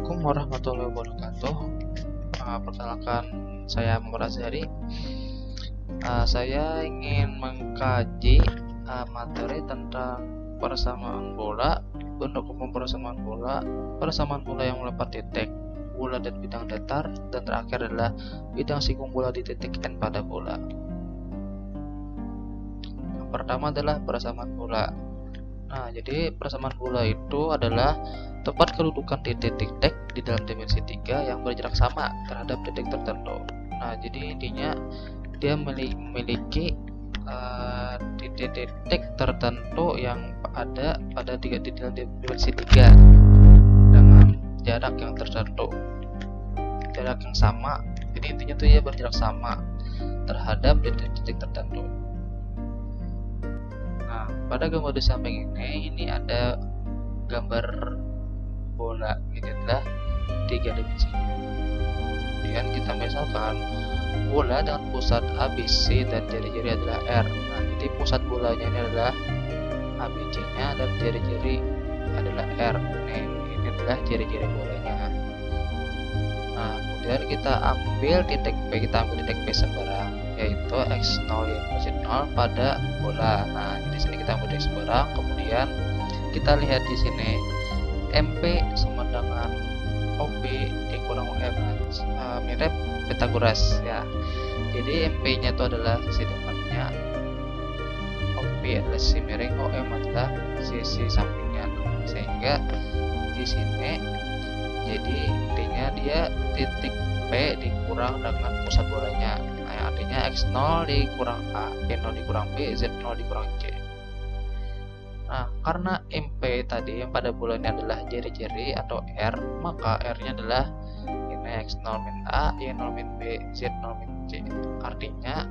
Assalamualaikum warahmatullahi wabarakatuh. Perkenalkan, saya Muhammad Azhari. Saya ingin mengkaji materi tentang persamaan bola, bentuk umum persamaan bola yang melepas titik, bola dan bidang datar, dan terakhir adalah bidang sikung bola di titik N pada bola. Yang pertama adalah persamaan bola. Jadi persamaan bola itu adalah tempat kedudukan titik-titik di dalam dimensi 3 yang berjarak sama terhadap titik tertentu. Jadi intinya dia memiliki titik-titik tertentu yang ada pada di dalam dimensi 3 dengan jarak yang tertentu, jarak yang sama. Jadi intinya tuh dia berjarak sama terhadap titik-titik tertentu. Pada gambar di samping ini ada gambar bola, ini adalah 3 dimensinya. Kemudian kita misalkan bola dengan pusat ABC dan jari-jari adalah R. Jadi pusat bolanya ini adalah ABC-nya dan jari-jari adalah R. Ini adalah jari-jari bolanya. Kemudian kita ambil titik P sembarang, yaitu x0 y0 pada bola. Di sini kita ambil titik sembarang, kemudian kita lihat di sini MP sama dengan OB dikurang OM, mirip Pythagoras ya. Jadi MP-nya itu adalah sisi depannya, OB adalah sisi miring, OM adalah sisi sampingnya. Sehingga di sini jadi intinya dia titik P dikurang dengan pusat bolanya. Yang artinya x0 dikurang A, y0 dikurang B, z0 dikurang C. Karena MP tadi yang pada bola ini adalah jari-jari atau R, maka R-nya adalah ini x0 min A, y0 min B, z0 min C. Artinya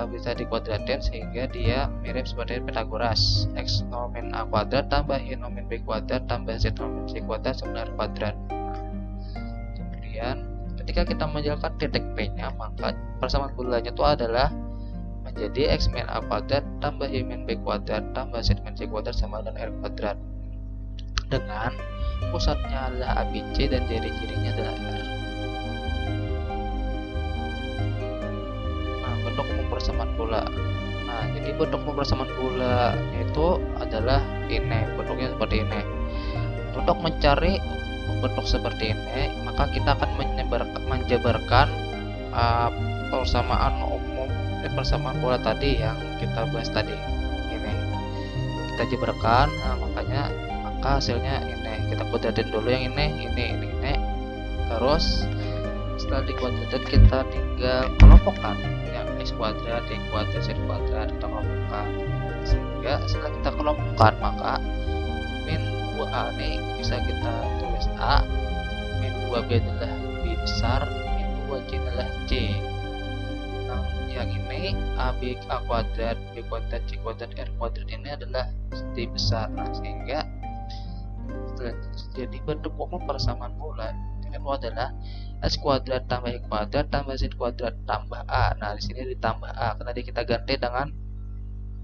bisa dikuadratin sehingga dia mirip seperti Pythagoras. X0 min A kuadrat tambah y0 min B kuadrat tambah z0 min C kuadrat sama dengan kuadrat. Kemudian ketika kita menjalankan titik P-nya, maka persamaan bolanya itu adalah menjadi x min A kuadrat tambah y min B kuadrat tambah z min C kuadrat sama dengan R kuadrat, dengan pusatnya adalah ABC dan jari-jarinya adalah R. Bentuk umum persamaan bola. Jadi bentuk umum persamaan bola itu adalah ini, bentuknya seperti ini. Untuk mencari bentuk seperti ini, maka kita akan menjabarkan persamaan bola tadi yang kita bahas tadi. Ini kita jabarkan, maka hasilnya ini kita kuadratin dulu yang ini. Terus setelah dikuadratin kita tinggal kelompokkan yang x kuadrat, y kuadrat, z kuadrat, kita kelompokkan. Sehingga setelah kita kelompokkan, maka min 2a ini bisa kita tulis A, min 2b adalah B besar, min 2c adalah C. Yang ini AB A kuadrat, B kuadrat, C kuadrat, R kuadrat ini adalah D besar. Sehingga jadi bentuk umum persamaan bola itu adalah x kuadrat tambah y kuadrat tambah z kuadrat tambah A. Di sini ditambah A karena tadi kita ganti dengan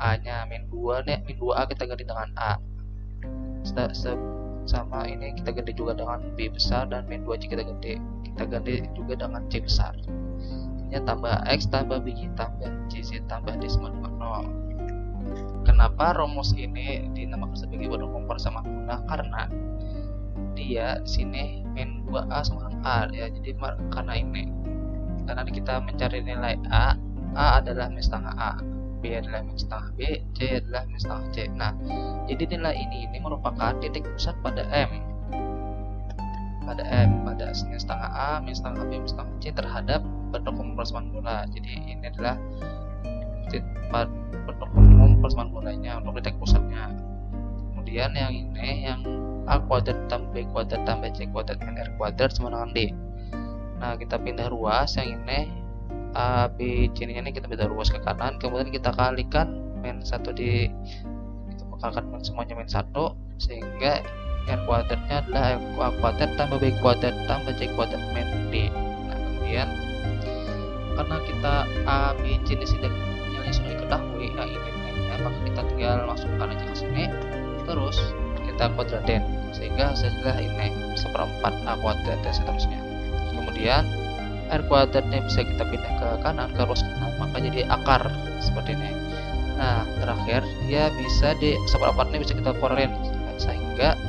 A-nya, min 2A kita ganti dengan A. Sama ini kita ganti juga dengan B besar, dan min 2C kita ganti juga dengan C besar. Tambah X tambah B tambah CZ tambah D sama dengan 0. Kenapa rumus ini dinamakan sebagai bentuk umum persamaan bola? Karena dia di sini min 2A sama dengan A ya. Jadi karena kita mencari nilai A adalah min setengah A, B adalah min setengah B, C adalah min setengah C. Jadi nilai ini merupakan titik pusat pada M, pada min setengah A, min setengah B, min setengah C terhadap bentuk umum persamaan bola. Jadi ini adalah bentuk umum persamaan bolanya untuk titik pusatnya. Kemudian yang ini, yang A kuadrat tambah B kuadrat tambah C kuadrat min R kuadrat sama dengan D. Kita pindah ruas, yang ini A, B, C ini kita pindah ruas ke kanan, kemudian kita kalikan min 1 kita kalikan semuanya min 1, sehingga R kuadratnya adalah A kuadrat tambah B kuadrat tambah C kuadrat min D. Kemudian karena kita A, B, C di sini nilainya sudah diketahui, ini nilainya, maka kita tinggal masukkan aja ke sini. Terus kita kita kuadratin sehingga hasilnya ini 1/4 A kuadrat dan seterusnya. Kemudian R kuadratnya bisa kita pindah ke kanan ke ruas kanan, maka jadi akar seperti ini. Nah terakhir dia bisa di 1/4 ini bisa kita keluarin sehingga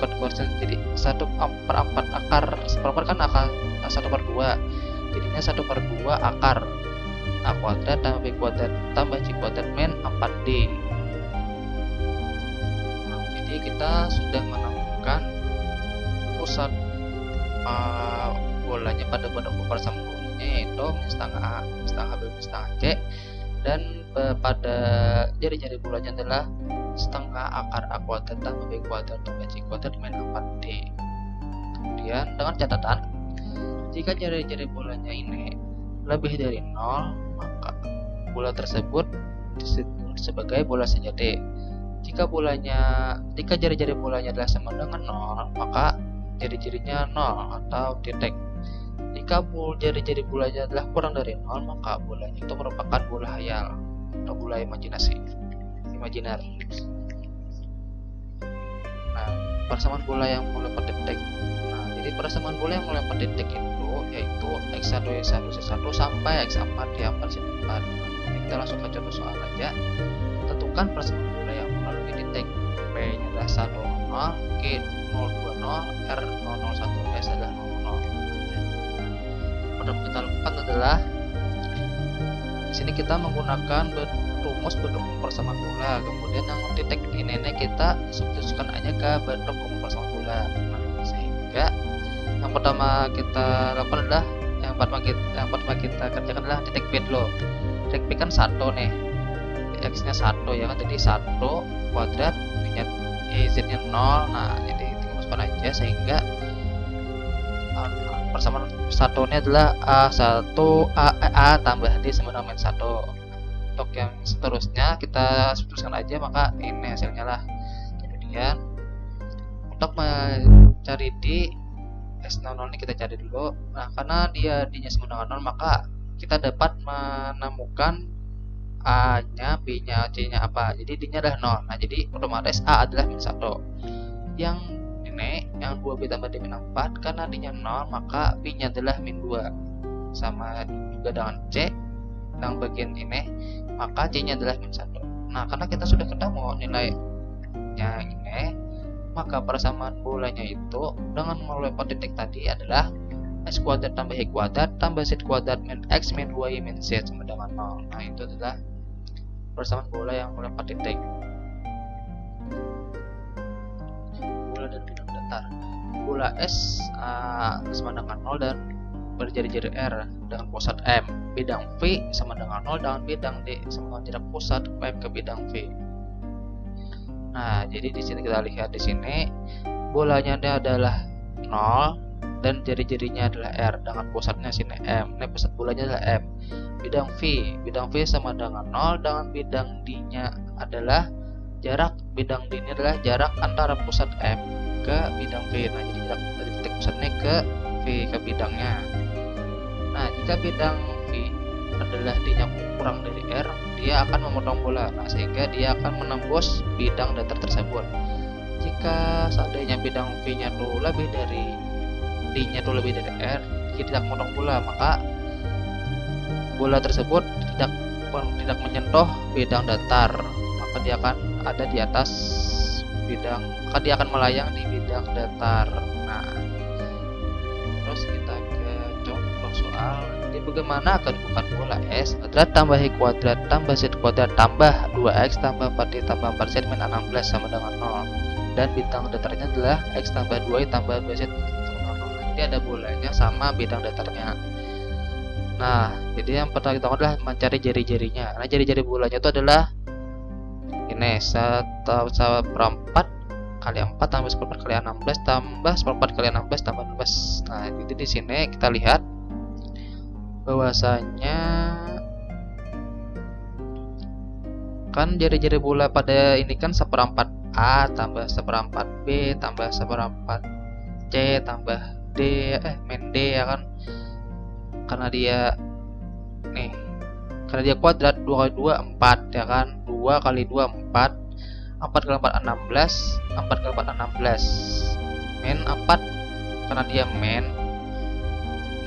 konversi jadi 1/4 akar 1/4 kan akar 1/2, jadinya 1/2 akar A kuadrat tambah B kuadrat tambah C kuadrat min 4D. Jadi kita sudah menemukan pusat bolanya pada bentuk persamaan bolanya, yaitu min setengah A, min setengah B, min setengah C, dan pada jari-jari bolanya adalah setengah akar A kuadrat tambah B kuadrat tambah C kuadrat min 4D. Kemudian dengan catatan, jika jari-jari bolanya ini lebih dari 0, maka bola tersebut disebut sebagai bola sejati. Jika jari-jari bolanya adalah sama dengan 0, maka jari-jarinya 0 atau titik. Jika jari-jari bolanya adalah kurang dari 0, maka bolanya itu merupakan bola hayal atau bola imajiner. Nah, persamaan bola yang melempar titik. Nah, jadi persamaan bola yang melempar titik itu yaitu X1 Y1 C1 sampai X4 Y4 C4. Jadi kita langsung ke contoh soal aja. Tentukan persamaan bola yang melalui titik. P-nya adalah 1,0, Q 0,20, R 0,01, S adalah 0,0. Pada kita lakukan adalah di sini kita menggunakan rumus bentuk persamaan bola. Kemudian yang titik ini kita substitusikan aja ke bentuk persamaan bola. Nah, sehingga yang pertama kita lakukan adalah yang pertama kita kerjakan adalah titik P dulu. Titik P kan 1 nih, X nya 1 ya kan, jadi 1 kuadrat punya Z nya 0. Nah jadi tinggal masukkan aja sehingga persamaan 1 ini adalah A tambah D sama dengan 1. Untuk yang seterusnya kita substitusikan aja, maka ini hasilnya lah. Kemudian untuk mencari D S00 ini kita cari dulu. Nah karena D-nya sama dengan 0, maka kita dapat menemukan A-nya, B-nya, C-nya apa. Jadi D-nya adalah 0. Nah jadi otomatis A adalah min 1. Yang ini yang 2B tambah D min 4, karena D-nya 0 maka B-nya adalah min 2. Sama juga dengan C yang bagian ini, maka C-nya adalah min 1. Nah karena kita sudah ketemu nilainya ini, maka persamaan bolanya itu dengan melempar titik tadi adalah X kuadrat tambah Y kuadrat tambah Z kuadrat min X min 2Y min Z sama dengan 0. Nah itu adalah persamaan bola yang melempar titik. Bola dan bidang datar. Bola S sama dengan 0 dan berjari-jari R dengan pusat M. Bidang V sama dengan 0 dengan bidang D sama jarak pusat M ke bidang V. Nah, jadi di sini kita lihat di sini bolanya adalah 0 dan jari-jarinya adalah R dengan pusatnya sini M. Ini pusat bolanya adalah M. Bidang V sama dengan 0 dengan bidang D-nya adalah jarak bidang D ini adalah jarak antara pusat M ke bidang V. Nah, jadi jarak dari titik pusatnya ke V ke bidangnya. Nah, jika bidang V adalah D-nya kurang dari R, dia akan memotong bola. Nah, sehingga dia akan menembus bidang datar tersebut. Jika seandainya bidang V-nya tuh lebih dari D-nya tuh lebih dari R, dia tidak memotong bola, maka bola tersebut tidak menyentuh bidang datar, maka dia akan ada di atas bidang, maka dia akan melayang di bidang datar. Nah, terus kita ke contoh soal. Jadi bagaimana kedudukan bola S kuadrat tambah Y kuadrat tambah Z kuadrat tambah 2X tambah 4D tambah 4Z min 16 sama dengan 0, dan bidang datarnya adalah X tambah 2Y tambah 2Z sama 0. Jadi ada bolanya sama bidang datarnya. Nah jadi yang pertama kita lakukan adalah mencari jari-jarinya. Nah jari-jari bolanya itu adalah ini 1/4 kali 4 tambah 1/4 kali 16 tambah 1/4 kali 16 tambah 16. Nah jadi di sini kita lihat bahwasanya kan jari-jari bola pada ini kan 1/4 A tambah 1/4 B tambah 1/4 C tambah D min D ya kan, karena dia kuadrat 2 kali 2 4 ya kan, 2 kali 2 4 4 kali 4 16, 4 kali 4 16, min 4 karena dia min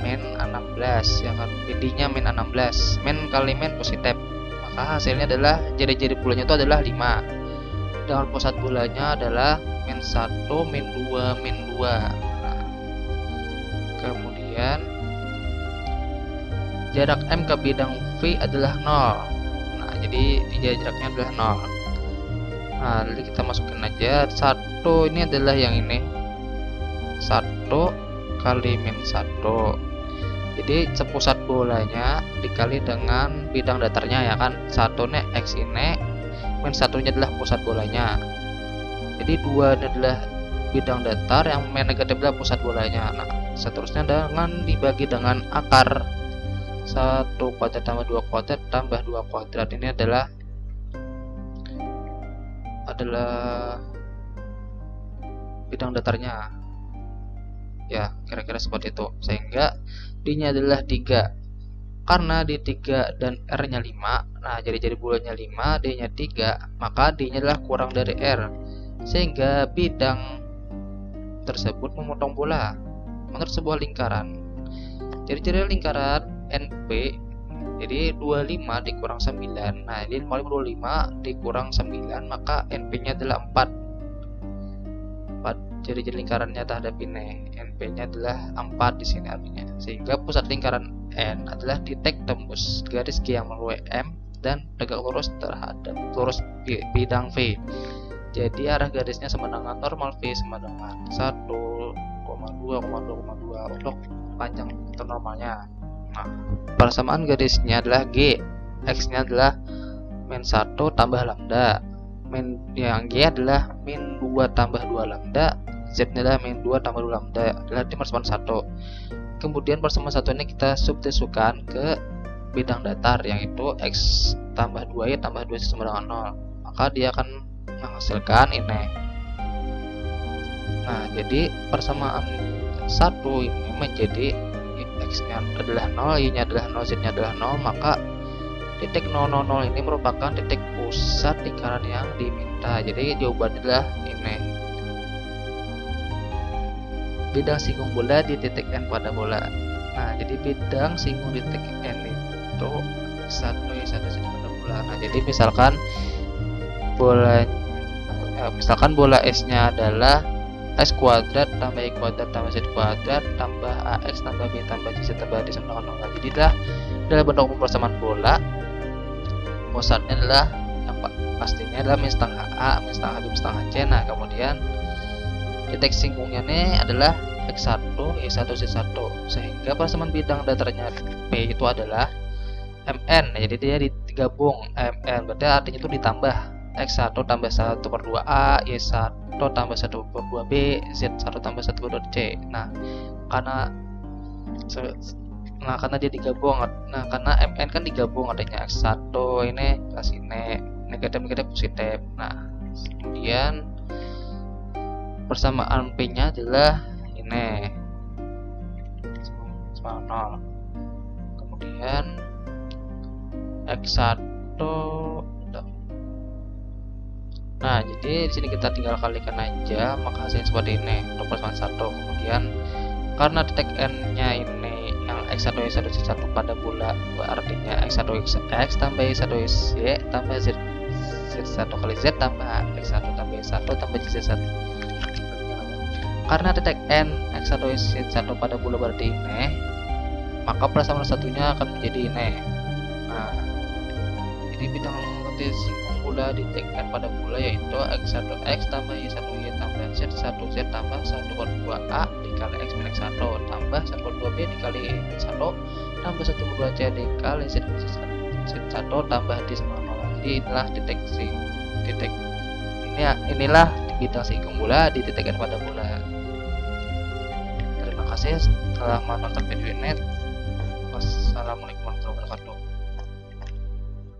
16 ya kan, PD-nya min 16, min kali min positif, maka hasilnya adalah jari-jari bulanya itu adalah 5 dengan pusat bolanya adalah min 1 min 2 min 2. Nah, kemudian jarak M ke bidang V adalah 0. Nah, jadi jaraknya adalah 0. Nah, jadi kita masukin aja 1 ini adalah yang ini 1 kali min 1. Jadi sepusat bolanya dikali dengan bidang datarnya ya kan, 1 nya X ini, min 1 nya adalah pusat bolanya. Jadi 2 adalah bidang datar, yang min negatif adalah pusat bolanya. Nah, seterusnya dengan dibagi dengan akar 1 kuadrat tambah 2 kuadrat tambah 2 kuadrat. Ini adalah bidang datarnya ya, kira-kira seperti itu, sehingga D-nya adalah 3 karena D3 dan R-nya 5. Nah, jari-jari bulannya 5, D-nya 3, maka D-nya adalah kurang dari R, sehingga bidang tersebut memotong bola menurut sebuah lingkaran. Jari-jari lingkaran NP, jadi 25 dikurang 9. Nah, ini 25 dikurang 9, maka NP-nya adalah 4 jari-jari lingkarannya terhadap ini. NP-nya adalah 4 di sini artinya. Sehingga pusat lingkaran N adalah titik tembus garis G yang melalui M dan tegak lurus terhadap lurus bidang V. Jadi arah garisnya sama dengan normal V sama dengan 1,2,2,2 untuk panjang normalnya. Nah, persamaan garisnya adalah G, X-nya adalah min 1 tambah lambda, min yang G adalah min 2 tambah 2 lambda, Z-nya adalah min 2 tambah 2 lambda, adalah persamaan 1. Kemudian persamaan 1 ini kita substitusikan ke bidang datar, yaitu X tambah 2Y tambah 2Z sama dengan 0, maka dia akan menghasilkan ini. Nah, jadi persamaan 1 ini menjadi X-nya adalah 0, Y-nya adalah 0, Z-nya adalah 0, maka titik 000 ini merupakan titik pusat lingkaran yang diminta. Jadi jawabannya adalah ini. Bidang singgung bola di titik N pada bola. Nah, jadi bidang singgung di titik N itu 1 pada bola. Nah, jadi misalkan bola S-nya adalah S kuadrat tambah Y kuadrat tambah Z kuadrat tambah AX tambah B tambah C tambah D sama dengan 0. Jadi dalam bentuk persamaan bola, pusatnya adalah pastinya adalah min setengah A, min setengah B, min setengah C. Nah, kemudian titik singgungnya ini adalah X1, Y1, Z1, sehingga persamaan bidang datarnya P itu adalah MN. Nah, jadi dia digabung MN, berarti artinya itu ditambah X1 tambah 1 per 2A, Y1 tambah 1 per 2B, Z1 tambah 1 per 2C. Nah, karena dia digabung, nah karena MN kan digabung, artinya X1 ini plus ini negatif positif. Nah, kemudian persamaan P-nya adalah ini sama 0. Kemudian X1. Nah, jadi di sini kita tinggal kalikan aja, maka hasilnya seperti ini untuk persamaan 1. Kemudian karena titik N-nya ini yang X1 Y1 Z1 pada bola, artinya X1 X tambah Y1 Y tambah Z1 kali Z tambah X1 tambah Y1 tambah Z1. Karena titik N X1 Y1 pada bola berarti ini, maka persamaan satunya akan menjadi ini. Nah, jadi bidang singgung bola di titik N pada bola yaitu X1 X tambah Y1 Y tambah Z1 Z tambah 1 per 2A dikali X min X1 tambah 1 per 2B dikali 1 tambah 1 per 2C dikali Z1 tambah D sama 0. Jadi inilah inilah bidang singgung bola di titik N pada bola. Terima kasih telah menonton video ini. Wassalamualaikum warahmatullahi wabarakatuh.